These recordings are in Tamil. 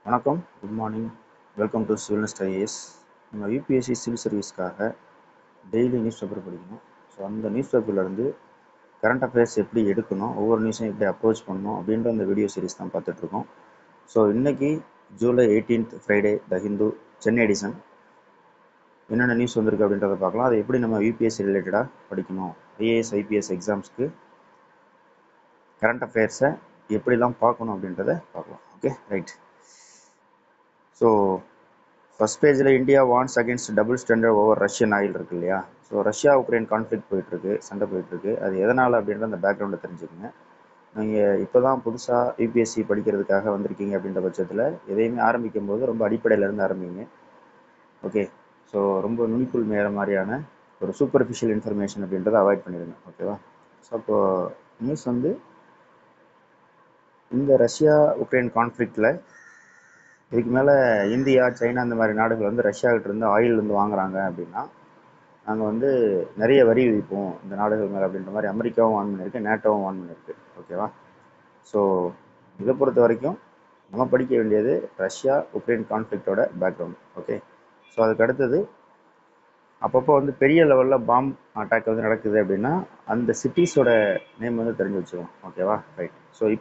வணக்கம், good morning. Welcome to Civil Nest IAS. நம்ம யூபிஎஸ்சி சிவில் சர்வீஸ்க்காக டெய்லி நியூஸ் பேப்பர் படிக்கணும். ஸோ அந்த நியூஸ் பேப்பர்லேருந்து கரண்ட் அஃபேர்ஸ் எப்படி எடுக்கணும், ஒவ்வொரு நியூஸையும் எப்படி அப்ரோச் பண்ணணும் அப்படின்ற அந்த வீடியோ சீரிஸ் தான் பார்த்துட்ருக்கோம். ஸோ இன்றைக்கி July 18th Friday, the Hindu Chennai edition என்னென்ன நியூஸ் வந்திருக்கு அப்படின்றத பார்க்கலாம். அதை எப்படி நம்ம யூபிஎஸ்சி ரிலேட்டடாக படிக்கணும், ஐஏஎஸ் ஐபிஎஸ் எக்ஸாம்ஸ்க்கு கரண்ட் அஃபேர்ஸை எப்படிலாம் பார்க்கணும் அப்படின்றத பார்க்கலாம். Okay, right. ஸோ ஃபஸ்ட் பேஜில் India warns against double standard over Russian oil இருக்கு இல்லையா. ஸோ ரஷ்யா உக்ரைன் கான்ஃப்ளிக் போயிட்டுருக்கு, சண்டை போயிட்டுருக்கு. அது எதனால் அப்படின்ற அந்த பேக்ரவுண்டை தெரிஞ்சுக்கோங்க. நீங்கள் இப்போ தான் புதுசாக யூபிஎஸ்சி படிக்கிறதுக்காக வந்திருக்கீங்க அப்படின்ற பட்சத்தில் எதையுமே ஆரம்பிக்கும் போது ரொம்ப அடிப்படையிலேருந்து ஆரம்பிங்க. ஓகே, ஸோ ரொம்ப நுனிப்புள் மேற மாதிரியான ஒரு சூப்பர்ஃபிஷியல் இன்ஃபர்மேஷன் அப்படின்றத அவாய்ட் பண்ணிடுங்க. ஓகேவா. ஸோ அப்போது நியூஸ் வந்து இந்த ரஷ்யா உக்ரைன் கான்ஃப்ளிக்டில் இதுக்கு மேலே இந்தியா, சைனா இந்த மாதிரி நாடுகள் வந்து ரஷ்யாக்கிட்ட இருந்து ஆயில் வந்து வாங்குறாங்க அப்படின்னா நாங்கள் வந்து நிறைய வரி விதிப்போம் இந்த நாடுகள் மேலே அப்படின்ற மாதிரி அமெரிக்காவும் வான் பண்ணியிருக்கு, நேட்டோவும் வான் பண்ணியிருக்கு. ஓகேவா. ஸோ இதை பொறுத்த வரைக்கும் நம்ம படிக்க வேண்டியது ரஷ்யா உக்ரைன் கான்ஃப்ளிக்டோட பேக்ரவுண்ட். ஓகே. ஸோ அதுக்கு அடுத்தது அப்பப்போ வந்து பெரிய லெவலில் பாம் அட்டாக் வந்து நடக்குது அப்படின்னா அந்த சிட்டிஸோட நேம் வந்து தெரிஞ்சு வச்சுக்கணும். ஓகேவா, ரைட். ஸோ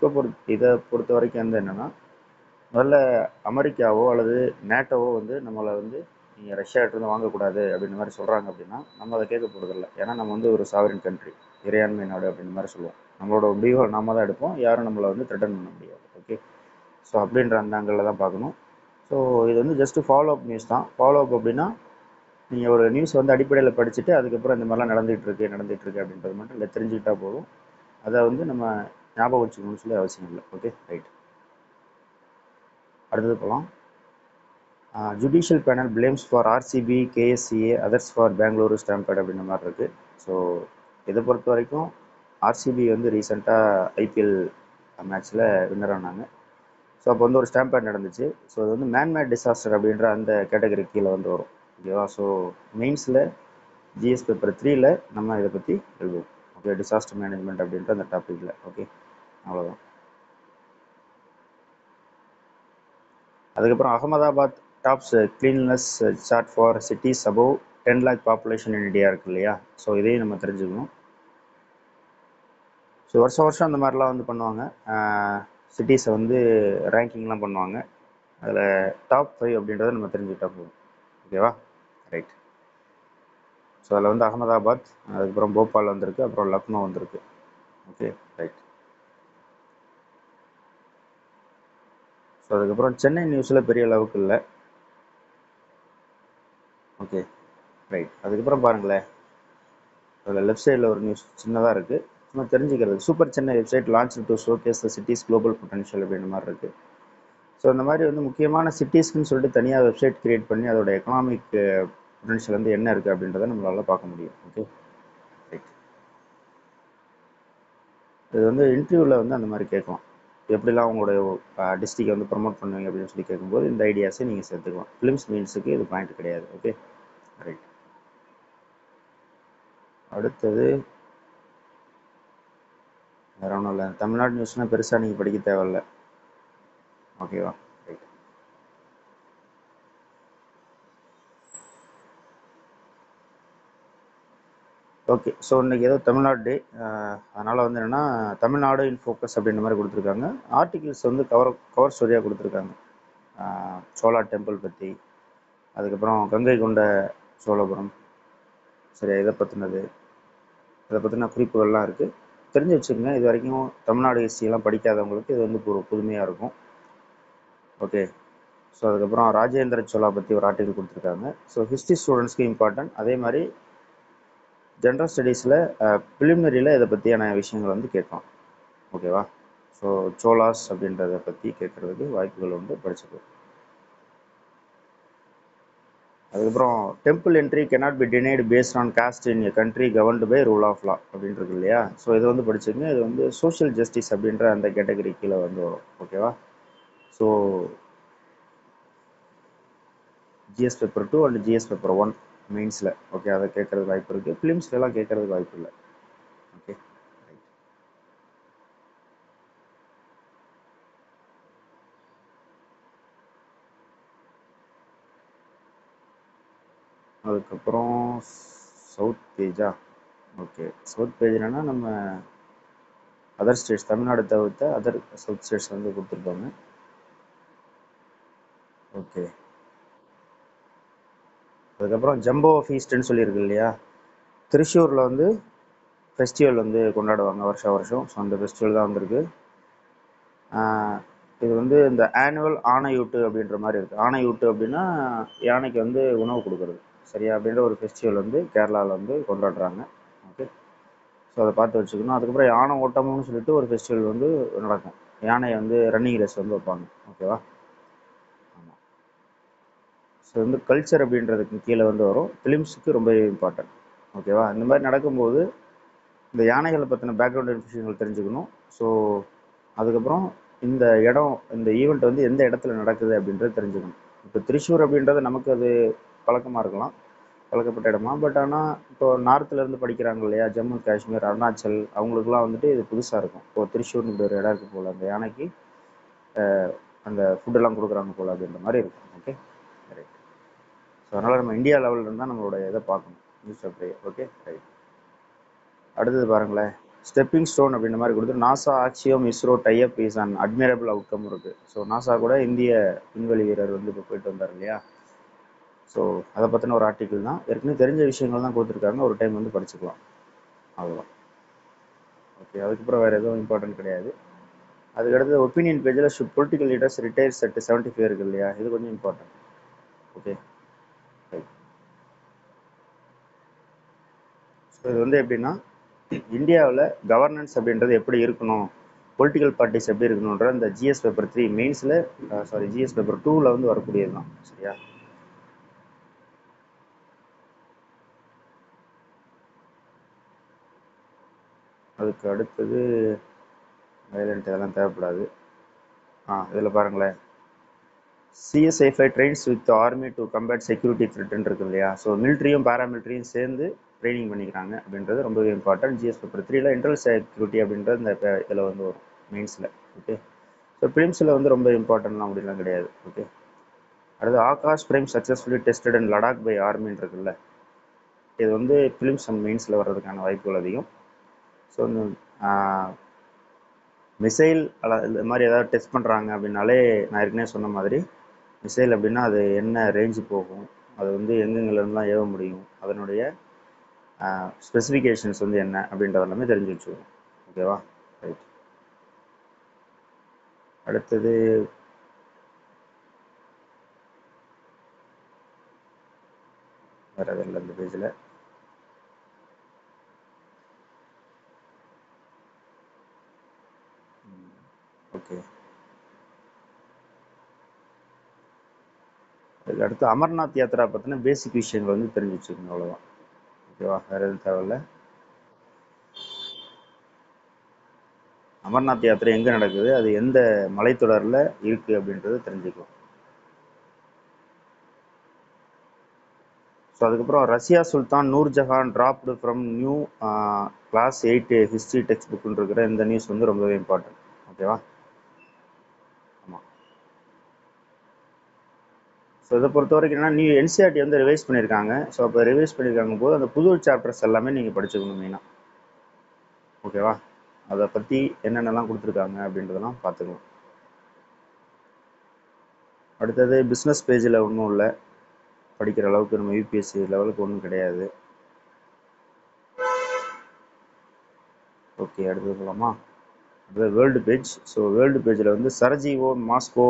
இதை பொறுத்த வரைக்கும் வந்து என்னென்னா, முதல்ல அமெரிக்காவோ அல்லது நேட்டோவோ வந்து நம்மளை வந்து நீங்கள் ரஷ்யாவிட்டிருந்து வாங்கக்கூடாது அப்படின்ற மாதிரி சொல்கிறாங்க அப்படின்னா நம்ம அதை கேட்க போகிறதில்ல. ஏன்னா நம்ம வந்து ஒரு சாவரின் கண்ட்ரி, இறையாண்மை நாடு அப்படின்ற மாதிரி சொல்லுவோம். நம்மளோட முடிவுகள் நாம தான் எடுப்போம், யாரும் நம்மளை வந்து த்ரெட்டன் பண்ண முடியாது. ஓகே. ஸோ அப்படின்ற அந்த ஆங்கிளில் தான் பார்க்கணும். ஸோ இது வந்து ஜஸ்ட்டு ஃபாலோ அப் நியூஸ் தான். ஃபாலோ அப் அப்படின்னா நீங்கள் ஒரு நியூஸ் வந்து அடிப்படையில் படிச்சுட்டு அதுக்கப்புறம் இந்த மாதிரிலாம் நடந்துகிட்ருக்கு அப்படின்றது மட்டும் இல்லை தெரிஞ்சுக்கிட்டா போதும். அதை வந்து நம்ம ஞாபகம் வச்சுக்கணும்னு சொல்லி அவசியம் இல்லை. Okay, right. அடுத்தது போகலாம். Judicial panel blames for RCB, KSCA, others for Bengaluru stampede அப்படின்ற மாதிரி இருக்குது. ஸோ இதை பொறுத்த வரைக்கும் ஆர்சிபி வந்து ரீசெண்டாக ஐபிஎல் மேட்ச்சில் வின்னர் ஆனாங்க. ஸோ அப்போ வந்து ஒரு ஸ்டாம்பேட் நடந்துச்சு. ஸோ அது வந்து மேன்மேட் டிசாஸ்டர் அப்படின்ற அந்த கேட்டகரி கீழே வந்து வரும். ஓகேவா. ஸோ மெயின்ஸில் ஜிஎஸ் பேப்பர் 3ல் நம்ம இதை பற்றி எழுதுவோம். ஓகே, டிசாஸ்டர் மேனேஜ்மெண்ட் அப்படின்ற அந்த டாப்பிக்கில். ஓகே, அவ்வளோதான். அதுக்கப்புறம் Ahmedabad tops cleanliness chart for cities above 10 lakh population in India இருக்கு இல்லையா. ஸோ இதையும் நம்ம தெரிஞ்சுக்கணும். ஸோ வருஷம் அந்த மாதிரிலாம் வந்து பண்ணுவாங்க. சிட்டிஸை வந்து ரேங்கிங்லாம் பண்ணுவாங்க. அதில் டாப் 5 அப்படின்றத நம்ம தெரிஞ்சுக்கிட்டா போதும். ஓகேவா, ரைட். ஸோ அதில் வந்து அகமதாபாத், அதுக்கப்புறம் போபால் வந்திருக்கு, அப்புறம் லக்னோ வந்திருக்கு. Okay, right. ஸோ அதுக்கப்புறம் சென்னை நியூஸில் பெரிய அளவுக்கு இல்லை. Okay, right. அதுக்கப்புறம் பாருங்களேன், அதில் லெஃப்ட் சைடில் ஒரு நியூஸ் சின்னதாக இருக்குது, சும்மா தெரிஞ்சுக்கிறது. Super Chennai website launch to showcase the cities global potential அப்படின்ற மாதிரி இருக்குது. ஸோ இந்த மாதிரி வந்து முக்கியமான சிட்டிஸ்க்குன்னு சொல்லிட்டு தனியாக வெப்சைட் கிரியேட் பண்ணி அதோட எக்கனாமிக் பொட்டன்ஷியல் வந்து என்ன இருக்குது அப்படின்றத நம்மளால் பார்க்க முடியும். Okay, right. இது வந்து இன்டர்வியூவில் வந்து அந்த மாதிரி கேட்கலாம், எப்படிலாம் உங்களுடைய டிஸ்ட்ரிக்டை வந்து ப்ரமோட் பண்ணுவீங்க அப்படின்னு சொல்லி கேட்கும்போது இந்த ஐடியாஸை நீங்கள் சேர்த்துக்கலாம். ஃபிலிம்ஸ் மீன்ஸுக்கு இது பாயிண்ட் கிடையாது. Okay, right. அடுத்தது வேற ஒன்றும் இல்லை. தமிழ்நாடு நியூஸ்னால் பெருசாக நீங்கள் படிக்க தேவையில்லை. ஓகேவா, ரைட். ஓகே. ஸோ இன்றைக்கி ஏதோ தமிழ்நாடு டே, அதனால் வந்து என்னென்னா தமிழ்நாடு இன் ஃபோக்கஸ் அப்படின்ற மாதிரி கொடுத்துருக்காங்க. ஆர்டிகிள்ஸ் வந்து கவர் ஸ்டோரியாக கொடுத்துருக்காங்க. சோழா டெம்பிள் பற்றி, அதுக்கப்புறம் கங்கை கொண்ட சோழபுரம், சரியா, இதை பற்றின குறிப்புகள்லாம் இருக்குது. தெரிஞ்சு வச்சுக்கோங்க. இது வரைக்கும் தமிழ்நாடு ஹிஸ்ட்ரியெல்லாம் படிக்காதவங்களுக்கு இது வந்து ஒரு புதுமையாக இருக்கும். ஓகே. ஸோ அதுக்கப்புறம் ராஜேந்திர சோழா பற்றி ஒரு ஆர்டிகல் கொடுத்துருக்காங்க. ஸோ ஹிஸ்ட்ரி ஸ்டூடெண்ட்ஸ்க்கு இம்பார்ட்டன்ட். அதே மாதிரி ஜென்ரல் ஸ்டடீஸில் ப்ரிலிமினரியில் இதை பற்றியான விஷயங்கள் வந்து கேட்கலாம். ஓகேவா. ஸோ சோலாஸ் அப்படின்றத பற்றி கேட்குறதுக்கு வாய்ப்புகள் உண்டு, படிச்சுக்கோ. அதுக்கப்புறம் temple entry cannot be denied based on caste in a country governed by rule of law அப்படின்றது இல்லையா. ஸோ இதை வந்து படிச்சுக்கோங்க. இது வந்து சோஷியல் ஜஸ்டிஸ் அப்படின்ற அந்த கேட்டகரி கீழே வந்து வரும். ஓகேவா. So GS paper 2 and GS paper 1 மெயின்ஸில் ஓகே அதை கேட்குறதுக்கு வாய்ப்பு இருக்குது. ஃபிலிம்ஸ்லாம் கேட்குறதுக்கு வாய்ப்பு இல்லை. Okay, right. அதுக்கப்புறம் சவுத் பேஜா. ஓகே, சவுத் பேஜ் என்னன்னா நம்ம அதர் ஸ்டேட்ஸ், தமிழ்நாடு தவிர்த்த அதர் சவுத் ஸ்டேட்ஸ் வந்து கொடுத்துருப்பாங்க. ஓகே, அதுக்கப்புறம் ஜம்போ ஃபீஸ்ட்னு சொல்லியிருக்கு இல்லையா, திருச்சூரில் வந்து ஃபெஸ்டிவல் வந்து கொண்டாடுவாங்க வருஷம் வருஷம். ஸோ அந்த ஃபெஸ்டிவல் தான் வந்திருக்கு. இது வந்து இந்த ஆனுவல் ஆணையூட்டு அப்படின்ற மாதிரி இருக்குது. ஆணையூட்டு அப்படின்னா யானைக்கு வந்து உணவு கொடுக்குறது, சரியா, அப்படின்ற ஒரு ஃபெஸ்டிவல் வந்து கேரளாவில் வந்து கொண்டாடுறாங்க. ஓகே, ஸோ அதை பார்த்து வச்சுக்கணும். அதுக்கப்புறம் யானை ஓட்டம்னு சொல்லிட்டு ஒரு ஃபெஸ்டிவல் வந்து நடக்கும். யானையை வந்து ரன்னிங் ரேஸ் வந்து வைப்பாங்க. ஓகேவா? ஆமாம். ஸோ வந்து கல்ச்சர் அப்படின்றதுக்கு கீழே வந்து வரும். ஃபிலிம்ஸுக்கு ரொம்ப இம்பார்ட்டன்ட். ஓகேவா? இந்த மாதிரி நடக்கும்போது இந்த யானைகளை பற்றின பேக்ரவுண்ட் இன்ஃபர்மேஷன்கள் தெரிஞ்சுக்கணும். ஸோ அதுக்கப்புறம் இந்த இடம், இந்த ஈவெண்ட் வந்து எந்த இடத்துல நடக்குது அப்படின்றது தெரிஞ்சுக்கணும். இப்போ திருச்சூர் அப்படின்றது நமக்கு அது பழக்கமாக இருக்கலாம், பழக்கப்பட்ட இடமா. பட் ஆனால் இப்போ நார்த்துலேருந்து படிக்கிறாங்க இல்லையா, ஜம்மு காஷ்மீர், அருணாச்சல், அவங்களுக்குலாம் வந்துட்டு இது புதுசாக இருக்கும். இப்போ திருச்சூர்னு இப்படி ஒரு இடம் இருக்குது போல், அந்த யானைக்கு அந்த ஃபுட்டெல்லாம் கொடுக்குறாங்க போல் அப்படின்ற மாதிரி இருக்கும். Okay, right. ஸோ அதனால் நம்ம இந்தியா லெவலில் இருந்தால் நம்மளோட இதை பார்க்கணும், நியூஸ் பேப்பர். Okay, right. அடுத்தது பாருங்களேன், ஸ்டெப்பிங் ஸ்டோன் அப்படின்ற மாதிரி கொடுத்து NASA Axiom ISRO type is an admirable outcome இருக்குது. ஸோ நாசா கூட இந்திய விண்வெளி வீரர் வந்து இப்போ போயிட்டு வந்தார் இல்லையா. ஸோ அதை பற்றின ஒரு ஆர்டிக்கிள் தான், ஏற்கனவே தெரிஞ்ச விஷயங்கள் தான் கொடுத்துருக்காங்க, ஒரு டைம் வந்து படிச்சுக்கலாம், அவ்வளோதான். ஓகே, அதுக்கப்புறம் வேறு எதுவும் இம்பார்ட்டன்ட் கிடையாது. அதுக்கடுத்து ஒப்பீனியன் பேஜில் should political leaders retires at 75 இருக்கு இல்லையா, இது கொஞ்சம் இம்பார்ட்டன்ட். ஓகே, ஸோ இது வந்து எப்படின்னா, இந்தியாவில் கவர்னன்ஸ் அப்படின்றது எப்படி இருக்கணும், பொலிட்டிக்கல் பார்ட்டிஸ் எப்படி இருக்கணுன்ற இந்த ஜிஎஸ் பேப்பர் 3 மெயின்ஸில், சாரி ஜிஎஸ் பேப்பர் 2ல் வந்து வரக்கூடியது தான், சரியா. அதுக்கு அடுத்தது வயலண்ட், இதெல்லாம் தேவைப்படாது. இதில் பாருங்களேன், CISF trains with army to combat security த்ரெட்னு இருக்கு இல்லையா. ஸோ மிலிட்ரியும் பேராமிலிட்ரியும் சேர்ந்து ட்ரைனிங் பண்ணிக்கிறாங்க அப்படின்றது ரொம்பவே இம்பார்ட்டன்ட். ஜிஎஸ் பேப்பர் 3ல் இன்டர்னல் செக்யூரிட்டி அப்படின்றது இந்த இதில் வந்து வரும் மெயின்ஸில். ஓகே, ஸோ பிலிம்ஸில் வந்து ரொம்ப இம்பார்ட்டன்ட்லாம் அப்படிலாம் கிடையாது. ஓகே, அடுத்து Akash prime successfully tested in Ladakh by ஆர்மின்னு இருக்குல்ல, இது வந்து பிலிம்ஸ் அண்ட் மெயின்ஸில் வர்றதுக்கான வாய்ப்புகள் அதிகம். ஸோ இந்த மிசைல் இந்த மாதிரி ஏதாவது டெஸ்ட் பண்ணுறாங்க அப்படின்னாலே, நான் ஏற்கனவே சொன்ன மாதிரி மிசைல் அப்படின்னா அது என்ன ரேஞ்சு போகும், அது வந்து எங்கெங்கெல்லாம் ஏவ முடியும், அதனுடைய ஸ்பெசிஃபிகேஷன்ஸ் வந்து என்ன அப்படின்றது எல்லாமே தெரிஞ்சு வச்சுக்கணும். ஓகேவா, ரைட். அடுத்தது வேறு எதுவும் இல்லை இந்த பேஜில். ஓகே, அதுக்கு அடுத்து அமர்நாத் யாத்திரா பற்றின பேசிக் விஷயங்கள் வந்து தெரிஞ்சு வச்சுக்கணும், அவ்வளோதான். ஓகேவா, வேறு எதுவும் தேவையில்லை. அமர்நாத் யாத்திரை எங்கே நடக்குது, அது எந்த மலைத்தொடரில் இருக்குது அப்படின்றது தெரிஞ்சுக்கலாம். ஸோ அதுக்கப்புறம் Razia Sultan Nurjahan dropped from new class 8 history text புக்குன்னு இருக்கிற இந்த நியூஸ் வந்து ரொம்பவே இம்பார்ட்டன்ட். ஓகேவா, ஆமாம். ஸோ இதை பொறுத்த வரைக்கும் என்னன்னா, நியூ என்சிஆர்டி வந்து ரிவைஸ் பண்ணியிருக்காங்க. ஸோ அப்போ ரிவைஸ் பண்ணியிருக்காங்க போது அந்த புது சாப்டர்ஸ் எல்லாமே நீங்கள் படிச்சுக்கணும் மெயினாக. ஓகேவா, அதை பற்றி என்னென்னலாம் கொடுத்துருக்காங்க அப்படின்றதெல்லாம் பார்த்துக்கலாம். அடுத்தது பிஸ்னஸ் பேஜில் ஒன்றும் இல்லை, படிக்கிற அளவுக்கு நம்ம யூபிஎஸ்சி லெவலுக்கு ஒன்றும் கிடையாது. ஓகே, அடுத்தது போகலாமா. அடுத்தது வேர்ல்டு பேஜ். ஸோ வேர்ல்டு பேஜில் வந்து சரஜீவோ, மாஸ்கோ,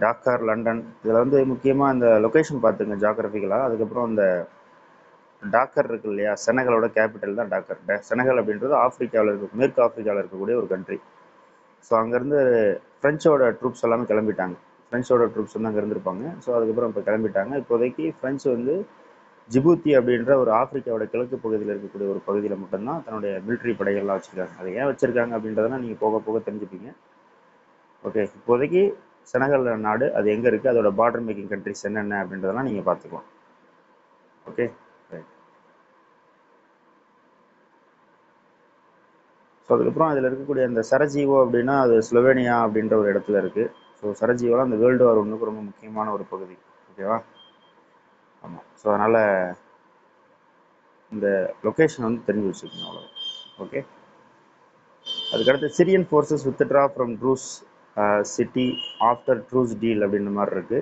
டாக்கார், லண்டன், இதில் வந்து முக்கியமாக இந்த லொக்கேஷன் பார்த்துங்க ஜாகிரபிக்கலாக. அதுக்கப்புறம் இந்த டாக்கர் இருக்கு இல்லையா, செனகலோட கேபிட்டல் தான் டாக்கர். செனகல் அப்படின்றது ஆப்பிரிக்காவில் இருக்க, மேற்கு ஆப்பிரிக்காவில் இருக்கக்கூடிய ஒரு கண்ட்ரி. ஸோ அங்கேருந்து ஃப்ரெஞ்சோட ட்ரூப்ஸ் எல்லாமே கிளம்பிட்டாங்க. ஃப்ரெஞ்சோட ட்ரூப்ஸ் வந்து அங்கே இருந்திருப்பாங்க. ஸோ அதுக்கப்புறம் இப்போ கிளம்பிட்டாங்க. இப்போதைக்கு ஃப்ரெஞ்சு வந்து ஜிபூத்தி அப்படின்ற ஒரு ஆப்பிரிக்காவோட கிழக்கு பகுதியில் இருக்கக்கூடிய ஒரு பகுதியில் மட்டும்தான் தன்னுடைய மிலிட்ரி படைகள்லாம் வச்சுருக்காங்க. அதை ஏன் வச்சுருக்காங்க அப்படின்றதெல்லாம் நீங்கள் போக போக தெரிஞ்சுப்பீங்க. ஓகே, இப்போதைக்கு செனகல் நாடு அது எங்கே இருக்குது, அதோட பார்டர் மேக்கிங் கண்ட்ரிஸ் என்னென்ன அப்படின்றதெல்லாம் நீங்கள் பார்த்துக்கலாம். Okay, right. ஸோ அதுக்கப்புறம் அதில் இருக்கக்கூடிய அந்த சரஜீவோ அப்படின்னா அது ஸ்லோவேனியா அப்படின்ற ஒரு இடத்துல இருக்குது. ஸோ சரஜீவோலாம் அந்த வேர்ல்டு வார் 1க்கு ரொம்ப முக்கியமான ஒரு பகுதி. ஓகேவா, ஆமாம். ஸோ அதனால் இந்த லொக்கேஷன் வந்து தெரிஞ்சு வச்சுக்கணும், அவ்வளோ. ஓகே. அதுக்கடுத்து Syrian forces withdraw from truce city after truce deal அப்படின்ற மாதிரி இருக்குது.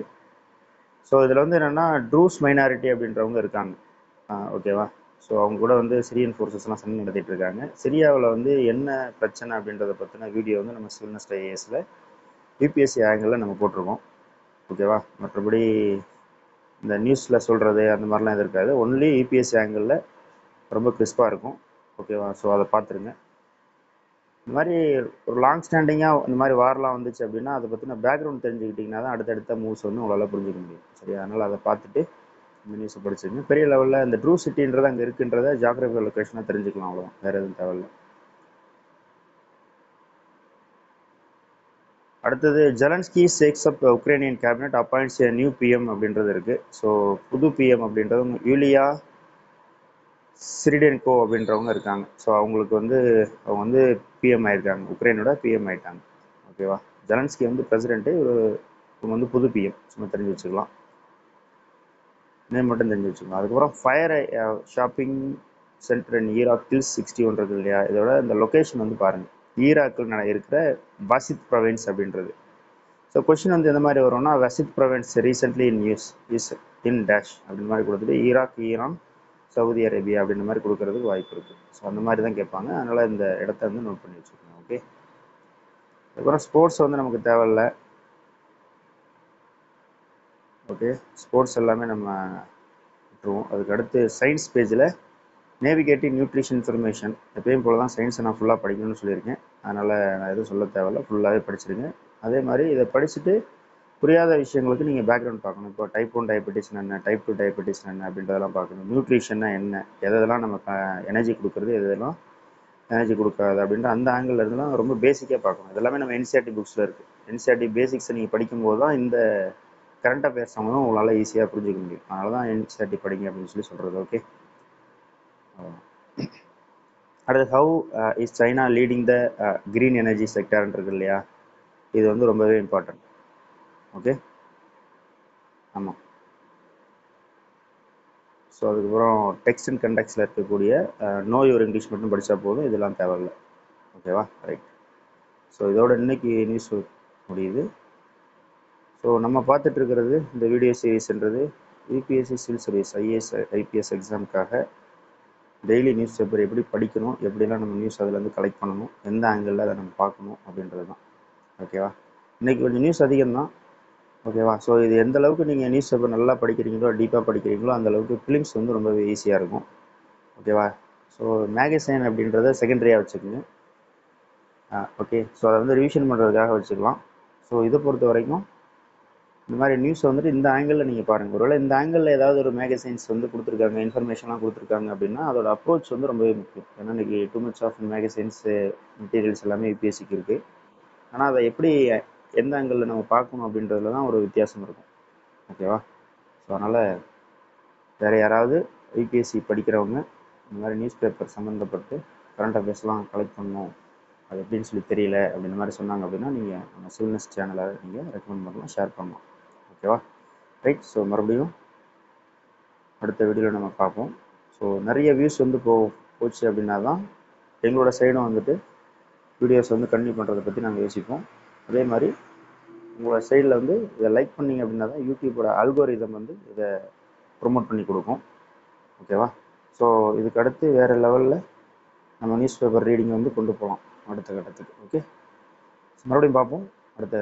ஸோ இதில் வந்து என்னென்னா ட்ரூஸ் மைனாரிட்டி அப்படின்றவங்க இருக்காங்க, ஓகேவா. ஸோ அவங்க கூட வந்து சிரியன் ஃபோர்ஸஸ்லாம் சண்டை நடத்திட்டு இருக்காங்க. சிரியாவில் வந்து என்ன பிரச்சனை அப்படின்றத பற்றின வீடியோ வந்து நம்ம சிவில் நெஸ்ட் ஐஏஎஸில் யூபிஎஸ்சி ஆங்கிளில் நம்ம போட்டிருக்கோம், ஓகேவா. மற்றபடி இந்த நியூஸில் சொல்கிறது அந்த மாதிரிலாம் எதுவும் இருக்காது. ஒன்லி யூபிஎஸ்சி ஆங்கிளில் ரொம்ப கிறிஸ்பாக இருக்கும், ஓகேவா. ஸோ அதை பார்த்துருங்க. இந்த மாதிரி ஒரு லாங் ஸ்டாண்டிங்காக இந்த மாதிரி வாரெலாம் வந்துச்சு அப்படின்னா அதை பற்றின பேக்ரவுண்ட் தெரிஞ்சுக்கிட்டிங்கன்னா தான் அடுத்தடுத்த மூவ்ஸ் வந்து உங்களால் புரிஞ்சிக்க முடியும், சரியா. அதனால் அதை பார்த்துட்டு இந்த நியூஸை படிச்சுங்க. பெரிய லெவலில் இந்த ட்ரூ சிட்டின்றது அங்கே இருக்குன்றத ஜியாகிரபிக்கல் லொக்கேஷனாக தெரிஞ்சுக்கலாம், அவ்வளோதான், வேறு எதுவும் தேவையில்லை. அடுத்தது Zelensky shakes up Ukrainian cabinet appoints a new PM அப்படின்றது இருக்குது. ஸோ புது பிஎம் அப்படின்றது யூலியா சிரிடென்கோ அப்படின்றவங்க இருக்காங்க. ஸோ அவங்களுக்கு வந்து அவங்க வந்து பிஎம் ஆயிருக்காங்க, உக்ரைனோட பிஎம் ஆயிட்டாங்க, ஓகேவா. ஜெலன்ஸ்கி வந்து பிரசிடென்ட்டு, இவங்க வந்து புது பிஎம், சும்மா தெரிஞ்சு வச்சுக்கலாம், நேம் மட்டும் தெரிஞ்சு வச்சுக்கலாம். அதுக்கப்புறம் fire shopping centre in Iraq kills 61 இருக்கு இல்லையா, இதோட இந்த லொக்கேஷன் வந்து பாருங்கள், ஈராக்கில் இருக்கிற வசித் ப்ரொவின்ஸ் அப்படின்றது. ஸோ கொஸ்டின் வந்து எந்த மாதிரி வரும்னா Wasit province recently in news is in dash அப்படின்னு மாதிரி கொடுத்துட்டு ஈராக், ஈரான், சவுதி அரேபியா அப்படின்ற மாதிரி கொடுக்கறதுக்கு வாய்ப்பு இருக்குது. ஸோ அந்த மாதிரி தான் கேட்பாங்க, அதனால் இந்த இடத்த வந்து நோட் பண்ணி வச்சுக்கோங்க, ஓகே. அதுக்கப்புறம் ஸ்போர்ட்ஸ் வந்து நமக்கு தேவையில்லை, ஓகே. ஸ்போர்ட்ஸ் எல்லாமே நம்ம விட்டுருவோம். அதுக்கு அடுத்து சயின்ஸ் பேஜில் நேவிகேட்டிங் நியூட்ரிஷன் இன்ஃபர்மேஷன், எப்பயும் போல தான் சயின்ஸை நான் ஃபுல்லாக படிக்கணும்னு சொல்லியிருக்கேன், அதனால் நான் எதுவும் சொல்ல தேவையில்லை, ஃபுல்லாகவே படிச்சிருங்க. அதே மாதிரி இதை படிச்சுட்டு புரியாத விஷயங்களுக்கு நீங்கள் பேக்ரவுண்ட் பார்க்கணும். இப்போ டைப் 1 டயபெட்டிஸ் என்ன, டைப் 2 டயபெட்டிஸ் என்ன அப்படின்றதெல்லாம் பார்க்கணும். நியூட்ரிஷன்னா என்ன, எதெல்லாம் நமக்கு எனர்ஜி கொடுக்குறது, எதெல்லாம் எனர்ஜி கொடுக்காது அப்படின்ற அந்த ஆங்கிள் இருந்தெல்லாம் ரொம்ப பேசிக்காக பார்க்கணும். இதெல்லாமே நம்ம என்சிஆர்டி புக்ஸில் இருக்குது. என்சிஆர்டி பேசிக்ஸை நீங்கள் படிக்கும்போது தான் இந்த கரண்ட் அஃபேர்ஸ் அவங்க உங்களால் ஈஸியாக புரிஞ்சிக்க முடியும். அதனால தான் என்சிஆர்டி படிங்க அப்படின்னு சொல்லி சொல்கிறது, ஓகே. அடுத்து how is China leading the green energy செக்டர்ன்றது இல்லையா, இது வந்து ரொம்பவே இம்பார்ட்டன்ட், ஓகே. ஆமாம். ஸோ அதுக்கப்புறம் டெக்ஸ்ட் அண்ட் கண்டெக்ட்ஸில் இருக்கக்கூடிய நோ யுவர் இங்கிலீஷ் மட்டும் படித்தா போதும், இதெல்லாம் தேவையில்லை, ஓகேவா, ரைட். ஸோ இதோட இன்னைக்கு நியூஸ் முடியுது. ஸோ நம்ம பார்த்துட்டு இருக்கிறது இந்த வீடியோ சீரீஸ்ன்றது UPSC civil service IAS IPS எக்ஸாமுக்காக டெய்லி நியூஸ் பேப்பர் எப்படி படிக்கணும், எப்படிலாம் நம்ம நியூஸ் அதிலேருந்து கலெக்ட் பண்ணணும், எந்த ஆங்கிளில் அதை நம்ம பார்க்கணும் அப்படின்றது தான், ஓகேவா. இன்றைக்கி கொஞ்சம் நியூஸ் அதிகம்தான், ஓகேவா. ஸோ இது எந்த அளவுக்கு நீங்கள் நியூஸ் பேப்பர் நல்லா படிக்கிறீங்களோ, டீப்பாக படிக்கிறீங்களோ, அந்த அளவுக்கு ஃபிலிம்ஸ் வந்து ரொம்பவே ஈஸியாக இருக்கும், ஓகேவா. ஸோ மேகசைன் அப்படின்றத செகண்டரியாக வச்சுக்கோங்க, ஓகே. ஸோ அதை வந்து ரிவிஷன் பண்ணுறதுக்காக வச்சுக்கலாம். ஸோ இதை பொறுத்த வரைக்கும் இந்த மாதிரி நியூஸை வந்துட்டு இந்த ஆங்கிளில் நீங்கள் பாருங்கள். ஒருவேளை இந்த ஆங்கிளில் ஏதாவது ஒரு மேகசைன்ஸ் வந்து கொடுத்துருக்காங்க, இன்ஃபர்மேஷன்லாம் கொடுத்துருக்காங்க அப்படின்னா அதோட அப்ரோச் வந்து ரொம்பவே முக்கியம். ஏன்னா இன்றைக்கி too much of magazines materials எல்லாமே யூபிஎஸ்சிக்கு இருக்குது. ஆனால் அதை எப்படி எந்த ஆங்கிளில் நம்ம பார்க்கணும் அப்படின்றதுல தான் ஒரு வித்தியாசம் இருக்கும், ஓகேவா. ஸோ அதனால் வேறு யாராவது யூபிஎஸ்சி படிக்கிறவங்க இந்த மாதிரி நியூஸ் பேப்பர் சம்மந்தப்பட்டு கரண்ட் அஃபேர்ஸ்லாம் கலெக்ட் பண்ணணும், அது எப்படின்னு சொல்லி தெரியல அப்படின்ற மாதிரி சொன்னாங்க அப்படின்னா நீங்கள் நம்ம சிவில் நெஸ்ட் சேனலை நீங்கள் ரெக்கமெண்ட் பண்ணலாம், ஷேர் பண்ணலாம், ஓகேவா, ரைட். ஸோ மறுபடியும் அடுத்த வீடியோவில் நம்ம பார்ப்போம். ஸோ நிறைய வியூஸ் வந்து போச்சு அப்படின்னா தான் எங்களோட சைடும் வந்துட்டு வீடியோஸ் வந்து கண்டினியூ பண்ணுறதை பற்றி நாங்கள் யோசிப்போம். அதே மாதிரி உங்களோட சைடில் வந்து இதை லைக் பண்ணிங்க அப்படின்னா தான் யூடியூப்போட அல்கோரிதம் வந்து இதை ப்ரொமோட் பண்ணி கொடுக்கும், ஓகேவா. ஸோ இதுக்கு அடுத்து வேறு லெவலில் நம்ம நியூஸ் பேப்பர் ரீடிங் வந்து கொண்டு போகலாம் அடுத்த கட்டத்துக்கு, ஓகே. மறுபடியும் பார்ப்போம் அடுத்த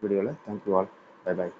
வீடியோவில். Thank you all, bye bye.